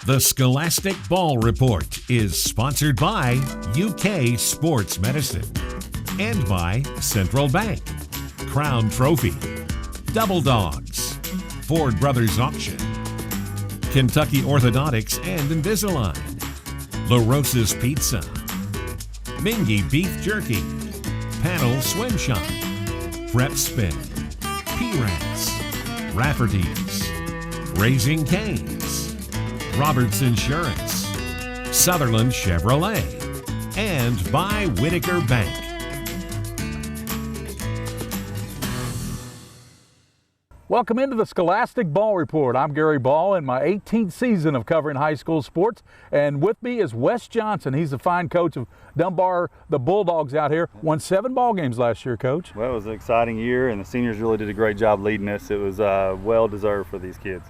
The Scholastic Ball Report is sponsored by UK Sports Medicine and by Central Bank, Crown Trophy, Double Dogs, Ford Brothers Auction, Kentucky Orthodontics and Invisalign, La Rosa's Pizza, Mingy Beef Jerky, Panel Swim Shop, Prep Spin, P-Rats, Rafferty's, Raising Cane's, Roberts Insurance, Sutherland Chevrolet, and by Whitaker Bank. Welcome into the Scholastic Ball Report. I'm Gary Ball in my 18th season of covering high school sports, and with me is Wes Johnson. He's the fine coach of Dunbar, the Bulldogs out here. Won 7 ball games last year, Coach. Well, it was an exciting year, and the seniors really did a great job leading us. It was well deserved for these kids.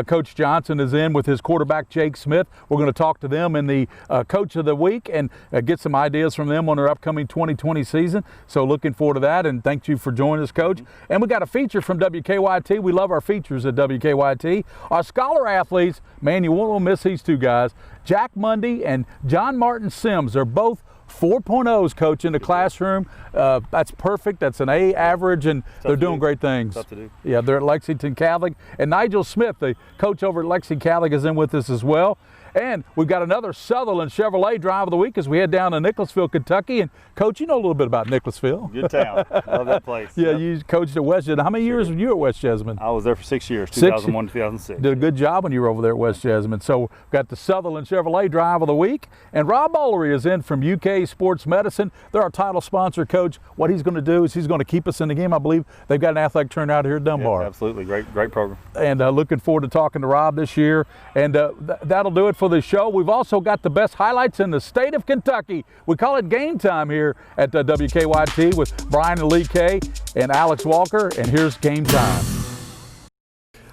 Coach Johnson is in with his quarterback, Jake Smith. We're going to talk to them in the Coach of the Week and get some ideas from them on their upcoming 2020 season. So looking forward to that, and thank you for joining us, Coach. And we got a feature from WKYT. We love our features at WKYT. Our scholar athletes, man, you won't want to miss these two guys. Jack Mundy and John Martin Sims. They're both 4.0s, Coach, in the classroom. That's perfect. That's an A average, and they're doing great things. Tough to do. Yeah, they're at Lexington Catholic. And Nigel Smith, the coach over at Lexington Catholic, is in with us as well. And we've got another Sutherland Chevrolet drive of the week as we head down to Nicholasville, Kentucky. And, Coach, you know a little bit about Nicholasville. Good town. Love that place. Yeah, Yep. You coached at West Jessamine. How many years were you at West Jessamine? I was there for 6 years, 2001 to 2006. Did a good job when you were over there at West Jessamine. So we've got the Sutherland Chevrolet drive of the week. And Rob Ullery is in from UK Sports Medicine. They're our title sponsor, Coach. What he's going to do is he's going to keep us in the game. I believe they've got an athletic turnout here at Dunbar. Yeah, absolutely. Great program. And looking forward to talking to Rob this year. And that'll do it for the show. We've also got the best highlights in the state of Kentucky. We call it game time here at WKYT with Brian and Lee Kay and Alex Walker. And here's game time.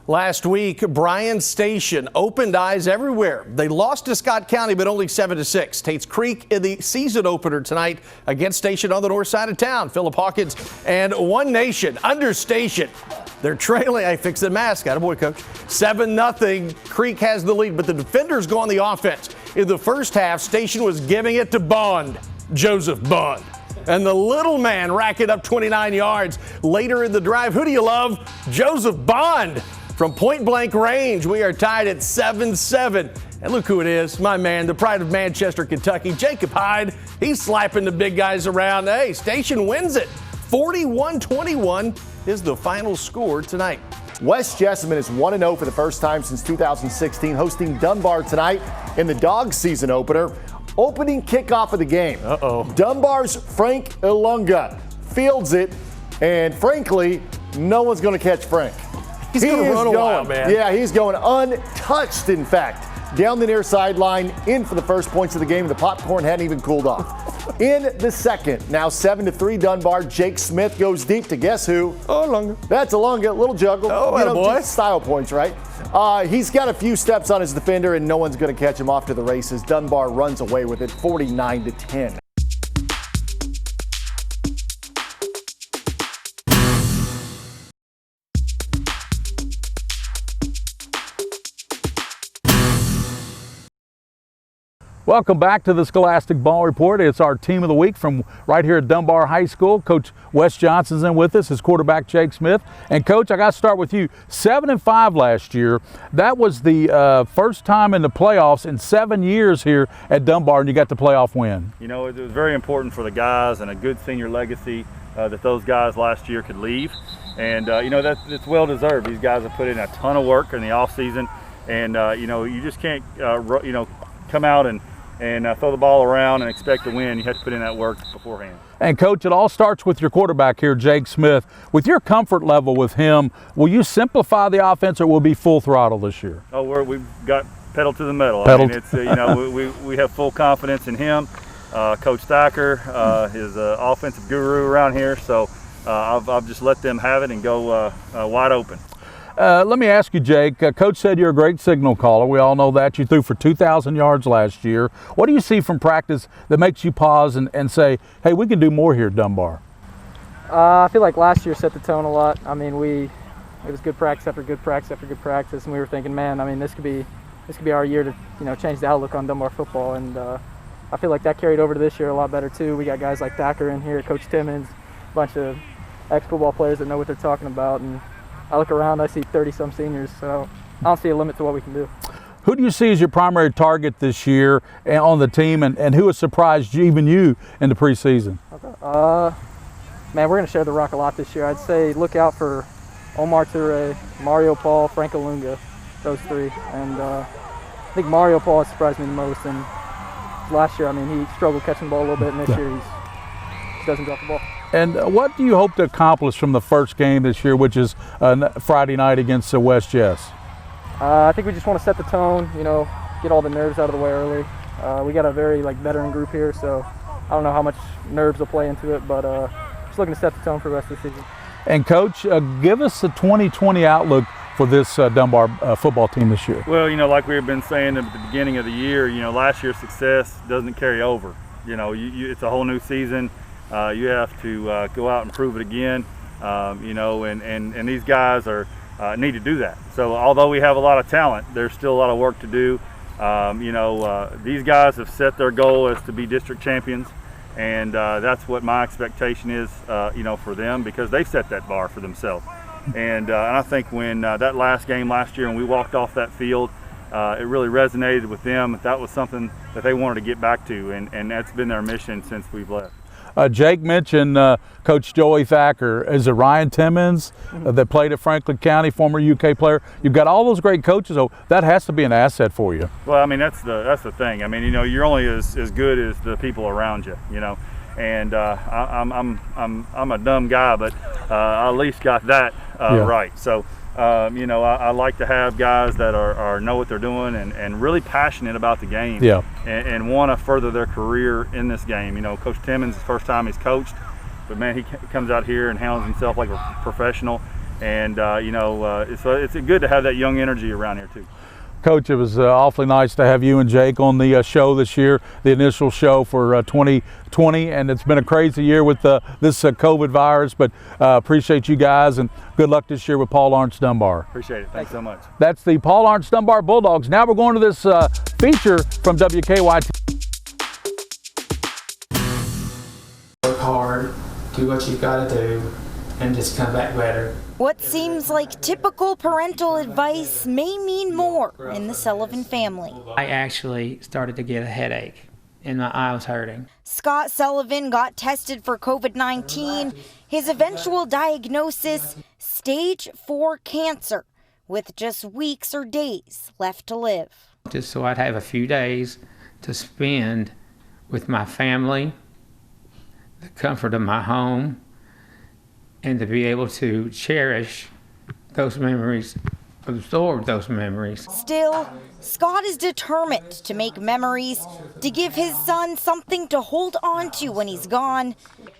Last week, Bryan Station opened eyes everywhere. They lost to Scott County, but only 7-6. Tate's Creek in the season opener tonight against Station on the north side of town. Philip Hawkins and One Nation under Station. They're trailing. I fixed the mask. Attaboy, Coach. 7-0. Creek has the lead, but the defenders go on the offense. In the first half, Station was giving it to Bond, Joseph Bond. And the little man racking up 29 yards. Later in the drive, who do you love? Joseph Bond. From point blank range, we are tied at 7-7. And look who it is, my man, the pride of Manchester, Kentucky, Jacob Hyde. He's slapping the big guys around. Hey, Station wins it. 41-21 is the final score tonight. West Jessamine is 1-0 for the first time since 2016, hosting Dunbar tonight in the Dogs season opener. Opening kickoff of the game. Dunbar's Frank Ilunga fields it, and frankly, no one's going to catch Frank. He's going to run a while, man. Yeah, he's going untouched, in fact. Down the near sideline, in for the first points of the game. The popcorn hadn't even cooled off. In the second, now 7-3 Dunbar. Jake Smith goes deep to guess who? Ilunga. That's Ilunga, little juggle. Boy. Just style points, right? He's got a few steps on his defender, and no one's going to catch him off to the races. Dunbar runs away with it, 49-10. Welcome back to the Scholastic Ball Report. It's our team of the week from right here at Dunbar High School. Coach Wes Johnson's in with us, his quarterback Jake Smith. And Coach, I got to start with you. 7-5 last year. That was the first time in the playoffs in 7 years here at Dunbar, and you got the playoff win. You know, it was very important for the guys and a good senior legacy that those guys last year could leave. And, you know, it's well deserved. These guys have put in a ton of work in the off season. And, you know, you just can't, you know, come out and throw the ball around and expect to win. You have to put in that work beforehand. And Coach, it all starts with your quarterback here, Jake Smith. With your comfort level with him, will you simplify the offense, or will it be full throttle this year? Oh, we've got pedal to the metal. I mean, it's you know, we have full confidence in him. Coach Thacker is an offensive guru around here, so I've just let them have it and go wide open. Let me ask you, Jake. Coach said you're a great signal caller. We all know that. You threw for 2,000 yards last year. What do you see from practice that makes you pause and say, hey, we can do more here at Dunbar? I feel like last year set the tone a lot. I mean, it was good practice after good practice after good practice, and we were thinking, man, I mean, this could be this could be our year to change the outlook on Dunbar football, and I feel like that carried over to this year a lot better too. We got guys like Thacker in here, Coach Timmons, a bunch of ex-football players that know what they're talking about, and I look around, I see 30-some seniors, so I don't see a limit to what we can do. Who do you see as your primary target this year on the team, and who has surprised you, even you, in the preseason? Okay. Man, we're going to share the rock a lot this year. I'd say look out for Omar Toure, Mario Paul, Frank Ilunga, those three. And I think Mario Paul has surprised me the most. And last year, I mean, he struggled catching the ball a little bit, and this year he doesn't drop the ball. And what do you hope to accomplish from the first game this year, which is Friday night against West Jess? I think we just want to set the tone, get all the nerves out of the way early. We got a very veteran group here, so I don't know how much nerves will play into it, but just looking to set the tone for the rest of the season. And Coach, give us the 2020 outlook for this Dunbar football team this year. Well, like we've been saying at the beginning of the year, last year's success doesn't carry over. It's a whole new season. You have to go out and prove it again, and these guys need to do that. So although we have a lot of talent, there's still a lot of work to do. These guys have set their goal as to be district champions, and that's what my expectation is, for them, because they've set that bar for themselves. And I think when that last game last year, when we walked off that field, it really resonated with them. That was something that they wanted to get back to, and that's been their mission since we've left. Jake mentioned Coach Joey Thacker. Is it Ryan Timmons that played at Franklin County, former UK player? You've got all those great coaches, so that has to be an asset for you. Well, I mean, that's the thing. I mean, you're only as good as the people around you, And I'm a dumb guy, but I at least got that right. So. I like to have guys that know what they're doing and really passionate about the game, and want to further their career in this game. Coach Timmons, the first time he's coached, but man, he comes out here and handles himself like a professional, and it's good to have that young energy around here too. Coach, it was awfully nice to have you and Jake on the show this year, the initial show for 2020, and it's been a crazy year with this COVID virus, but appreciate you guys, and good luck this year with Paul Lawrence Dunbar. Appreciate it. Thanks so much. That's the Paul Lawrence Dunbar Bulldogs. Now we're going to this feature from WKYT. Work hard, do what you got to do, and just come back better. What seems like typical parental advice may mean more in the Sullivan family. I actually started to get a headache and my eye was hurting. Scott Sullivan got tested for COVID-19. His eventual diagnosis, stage 4 cancer, with just weeks or days left to live. Just so I'd have a few days to spend with my family, the comfort of my home, and to be able to cherish those memories, absorb those memories. Still, Scott is determined to make memories, to give his son something to hold on to when he's gone.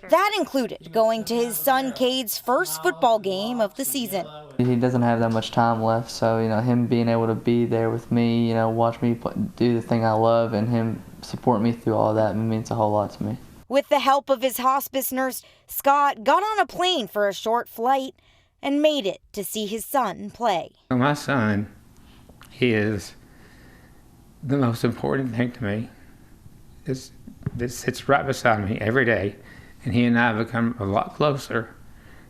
That included going to his son Cade's first football game of the season. He doesn't have that much time left, so him being able to be there with me, watch me do the thing I love, and him support me through all of that means a whole lot to me. With the help of his hospice nurse, Scott got on a plane for a short flight and made it to see his son play. My son is the most important thing to me. This sits right beside me every day, and he and I have become a lot closer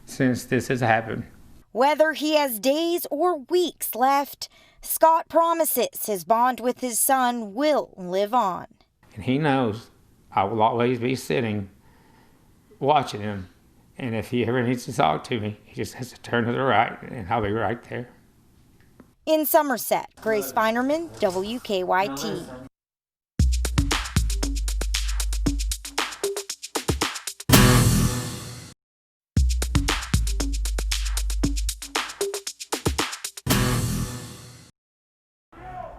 since this has happened. Whether he has days or weeks left, Scott promises his bond with his son will live on. And he knows I will always be sitting, watching him. And if he ever needs to talk to me, he just has to turn to the right, and I'll be right there. In Somerset, Grace Feinerman, WKYT.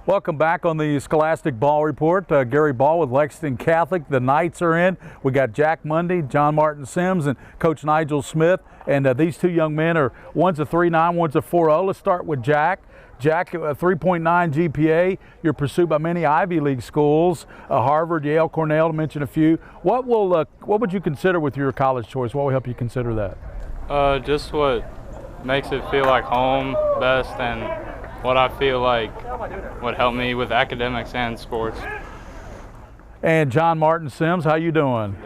Welcome back on the Scholastic Ball Report. Gary Ball with Lexington Catholic. The Knights are in. We got Jack Mundy, John Martin Sims, and Coach Nigel Smith. And these two young men are, one's a 3.9, one's a 4.0. Let's start with Jack. Jack, a 3.9 GPA. You're pursued by many Ivy League schools, Harvard, Yale, Cornell, to mention a few. What would you consider with your college choice? What will help you consider that? Just what makes it feel like home best, and what I feel like would help me with academics and sports. And John Martin Sims, how you doing?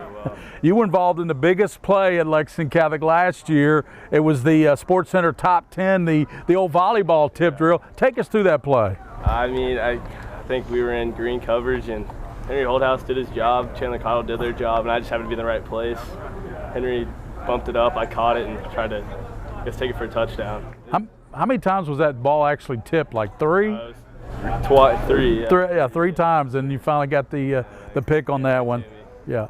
You were involved in the biggest play at Lexington Catholic last year. It was the Sports Center Top 10, the old volleyball tip drill. Take us through that play. I mean, I think we were in green coverage, and Henry Holdhouse did his job, Chandler Cottle did their job, and I just happened to be in the right place. Henry bumped it up, I caught it, and tried to take it for a touchdown. How many times was that ball actually tipped? Like three? Three, yeah. Three times, and you finally got the pick on that one. Yeah.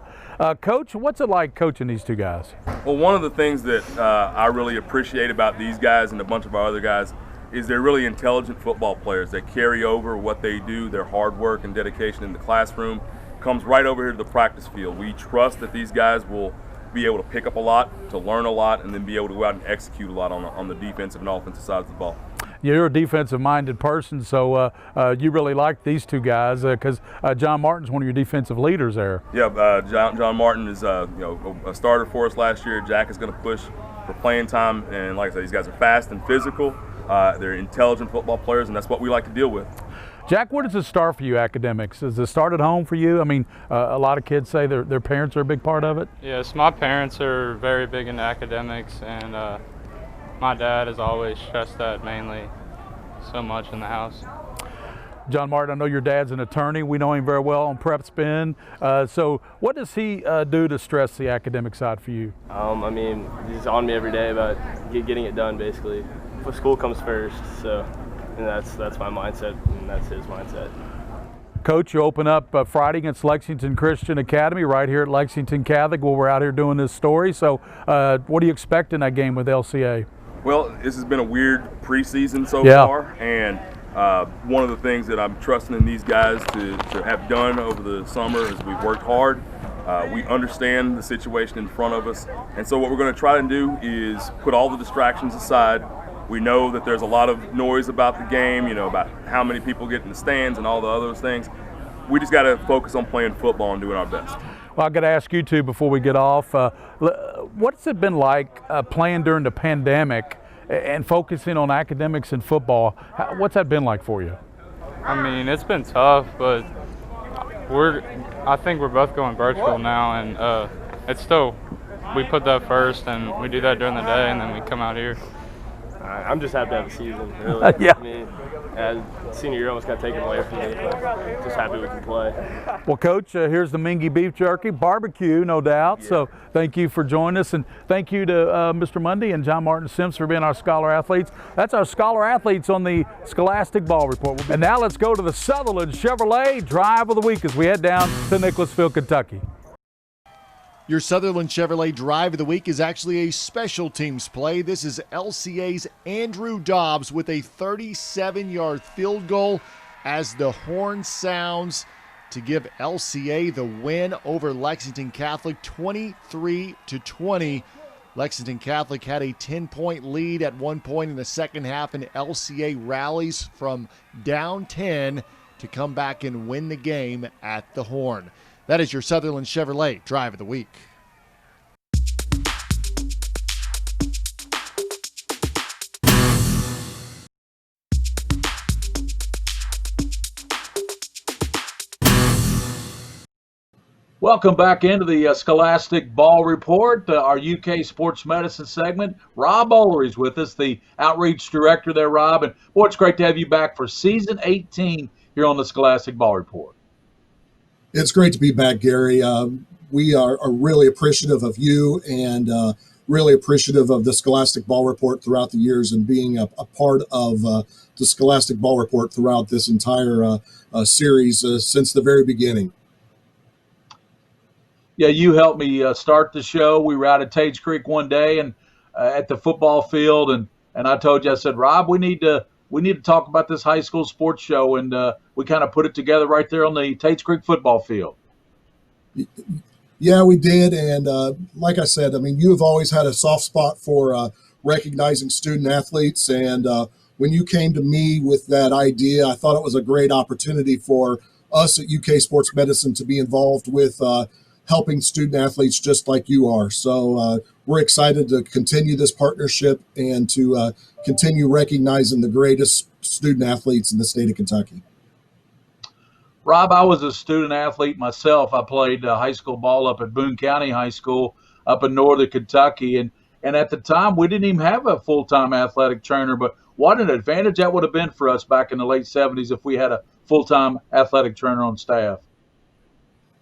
Coach, what's it like coaching these two guys? Well, one of the things that I really appreciate about these guys and a bunch of our other guys is they're really intelligent football players that carry over what they do, their hard work and dedication in the classroom comes right over here to the practice field. We trust that these guys will be able to pick up a lot, to learn a lot, and then be able to go out and execute a lot on the defensive and offensive sides of the ball. You're a defensive-minded person, so you really like these two guys because John Martin's one of your defensive leaders there. Yeah, John Martin is a starter for us last year. Jack is going to push for playing time, and like I said, these guys are fast and physical. They're intelligent football players, and that's what we like to deal with. Jack, where does it start for you, academics? Does it start at home for you? I mean, a lot of kids say their parents are a big part of it. Yes, my parents are very big into academics, and my dad has always stressed that mainly so much in the house. John Martin, I know your dad's an attorney. We know him very well on Prep Spin. So what does he do to stress the academic side for you? I mean, he's on me every day about getting it done, basically. But school comes first, so and that's my mindset, and that's his mindset. Coach, you open up Friday against Lexington Christian Academy right here at Lexington Catholic where we're out here doing this story. So what do you expect in that game with LCA? Well, this has been a weird preseason so far, and one of the things that I'm trusting in these guys to have done over the summer is we've worked hard. We understand the situation in front of us, and so what we're going to try to do is put all the distractions aside. We know that there's a lot of noise about the game, about how many people get in the stands and all the other things. We just got to focus on playing football and doing our best. Well, I've got to ask you two before we get off, what's it been like playing during the pandemic and focusing on academics and football? What's that been like for you? I mean, it's been tough, but I think we're both going virtual now, and it's still, we put that first, and we do that during the day, and then we come out here. I'm just happy to have a season, really. Yeah. I mean, senior year almost got taken away from me, but just happy we can play. Well, Coach, here's the Mingy beef jerky, barbecue, no doubt. Yeah. So thank you for joining us, and thank you to Mr. Mundy and John Martin Sims for being our Scholar Athletes. That's our Scholar Athletes on the Scholastic Ball Report. And now let's go to the Sutherland Chevrolet Drive of the Week as we head down to Nicholasville, Kentucky. Your Sutherland Chevrolet Drive of the Week is actually a special teams play. This is LCA's Andrew Dobbs with a 37-yard field goal as the horn sounds to give LCA the win over Lexington Catholic 23-20. Lexington Catholic had a 10-point lead at one point in the second half, and LCA rallies from down 10 to come back and win the game at the horn. That is your Sutherland Chevrolet Drive of the Week. Welcome back into the Scholastic Ball Report, our UK Sports Medicine segment. Rob Ullery is with us, the outreach director there, Rob. And boy, it's great to have you back for season 18 here on the Scholastic Ball Report. It's great to be back, Gary. We are really appreciative of you and really appreciative of the Scholastic Ball Report throughout the years and being a part of the Scholastic Ball Report throughout this entire series since the very beginning. Yeah, you helped me start the show. We were out at Tates Creek one day and at the football field, and I told you, I said, Rob, we need to talk about this high school sports show, and we kind of put it together right there on the Tates Creek football field. Yeah, we did, and like I said, I mean, you have always had a soft spot for recognizing student athletes, and when you came to me with that idea, I thought it was a great opportunity for us at UK Sports Medicine to be involved with helping student athletes just like you are. So we're excited to continue this partnership and to continue recognizing the greatest student athletes in the state of Kentucky. Rob, I was a student athlete myself. I played high school ball up at Boone County High School up in northern Kentucky. And at the time, we didn't even have a full-time athletic trainer. But what an advantage that would have been for us back in the late 70s if we had a full-time athletic trainer on staff.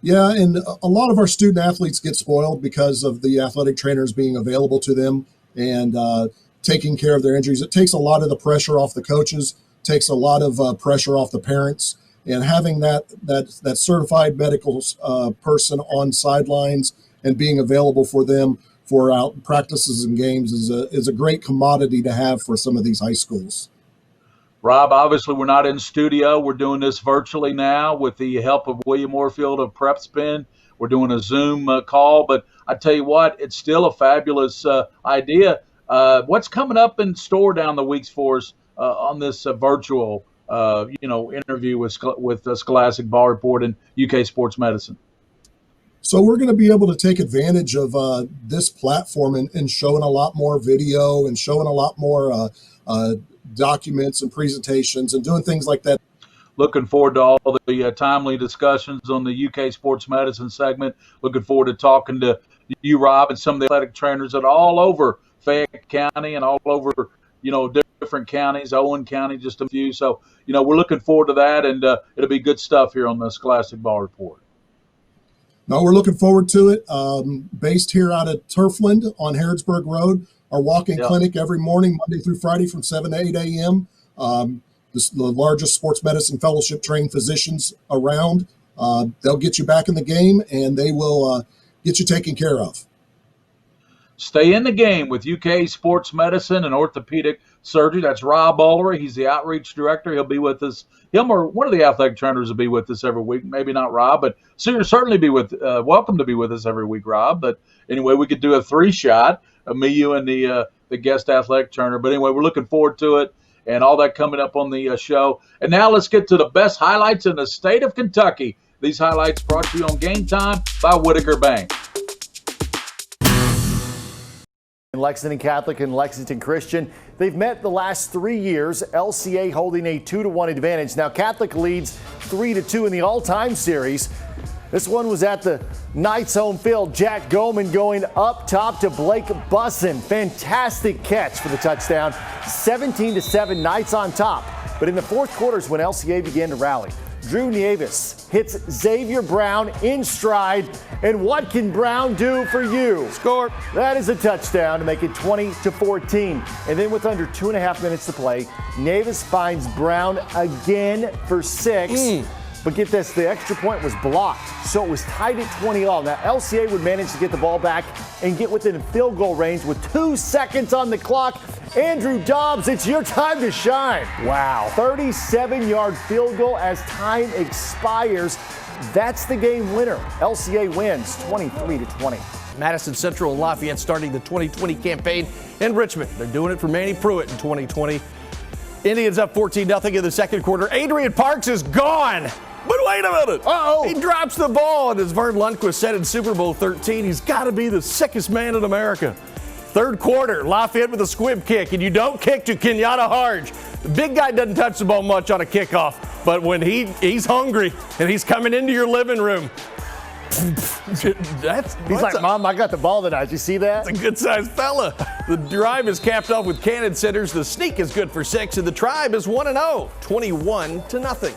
Yeah, and a lot of our student athletes get spoiled because of the athletic trainers being available to them and taking care of their injuries. It takes a lot of the pressure off the coaches, takes a lot of pressure off the parents. And having that certified medical person on sidelines and being available for them for out practices and games is a great commodity to have for some of these high schools. Rob, obviously we're not in studio. We're doing this virtually now with the help of William Moorfield of PrepSpin. We're doing a Zoom call, but I tell you what, it's still a fabulous idea. What's coming up in store down the weeks for us on this virtual interview with the Scholastic Ball Report and UK Sports Medicine? So we're going to be able to take advantage of this platform and showing a lot more video and showing a lot more documents and presentations and doing things like that. Looking forward to all the timely discussions on the UK Sports Medicine segment. Looking forward to talking to you, Rob, and some of the athletic trainers that are all over Fayette County and all over, different counties, Owen County, just a few. So, we're looking forward to that, and it'll be good stuff here on the Scholastic Ball Report. No, we're looking forward to it. Based here out of Turfland on Harrodsburg Road, our walk-in clinic every morning, Monday through Friday from 7 to 8 a.m. The largest sports medicine fellowship trained physicians around. They'll get you back in the game, and they will get you taken care of. Stay in the game with UK Sports Medicine and Orthopedic Surgery. That's Rob Ullery. He's the outreach director. He'll be with us. Him or one of the athletic trainers will be with us every week. Maybe not Rob, but certainly be welcome to be with us every week, Rob. But anyway, we could do a 3-shot of me, you, and the guest athletic trainer. But anyway, we're looking forward to it and all that coming up on the show. And now let's get to the best highlights in the state of Kentucky. These highlights brought to you on Game Time by Whitaker Bank. Lexington Catholic and Lexington Christian. They've met the last 3 years, LCA holding a 2-1 advantage. Now Catholic leads 3-2 in the all-time series. This one was at the Knights home field. Jack Goman going up top to Blake Bussin. Fantastic catch for the touchdown. 17-7, Knights on top. But in the fourth quarter is when LCA began to rally. Drew Nieves hits Xavier Brown in stride. And what can Brown do for you? Score. That is a touchdown to make it 20-14. And then with under 2.5 minutes to play, Nieves finds Brown again for 6. But get this, the extra point was blocked, so it was tied at 20-all. Now, LCA would manage to get the ball back and get within field goal range with 2 seconds on the clock. Andrew Dobbs, it's your time to shine. Wow. 37-yard field goal as time expires. That's the game winner. LCA wins 23-20. Madison Central and Lafayette starting the 2020 campaign in Richmond. They're doing it for Manny Pruitt in 2020. Indians up 14-0 in the second quarter. Adrian Parks is gone. But wait a minute. He drops the ball, and as Vern Lundquist said in Super Bowl 13, he's got to be the sickest man in America. Third quarter, Lafayette with a squib kick, and you don't kick to Kenyatta Harge. The big guy doesn't touch the ball much on a kickoff, but when he's hungry and he's coming into your living room, he's like, Mom, I got the ball tonight. You see that? That's a good-sized fella. The drive is capped off with cannon centers. The sneak is good for 6, and the Tribe is 1-0, 21-0.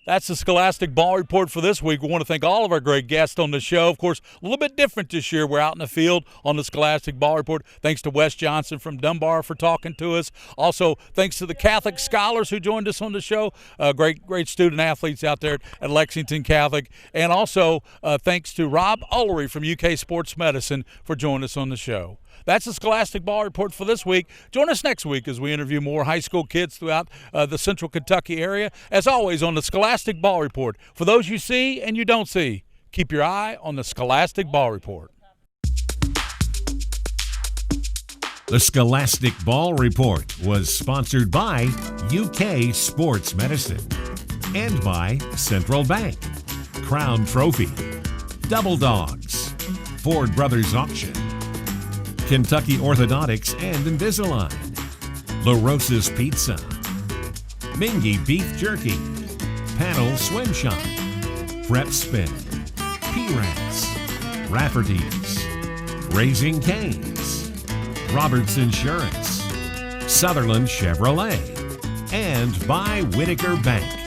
That's the Scholastic Ball Report for this week. We want to thank all of our great guests on the show. Of course, a little bit different this year. We're out in the field on the Scholastic Ball Report. Thanks to Wes Johnson from Dunbar for talking to us. Also, thanks to the Catholic scholars who joined us on the show. Great student athletes out there at Lexington Catholic. And also, thanks to Rob Ullery from UK Sports Medicine for joining us on the show. That's the Scholastic Ball Report for this week. Join us next week as we interview more high school kids throughout the central Kentucky area. As always, on the Scholastic Ball Report. For those you see and you don't see, keep your eye on the Scholastic Ball Report. The Scholastic Ball Report was sponsored by UK Sports Medicine. And by Central Bank, Crown Trophy, Double Dogs, Ford Brothers Auction, Kentucky Orthodontics and Invisalign, La Rosa's Pizza, Mingy Beef Jerky, Panel Swim Shop, Prep Spin, P-Rats, Rafferty's, Raising Cane's, Roberts Insurance, Sutherland Chevrolet, and by Whitaker Bank.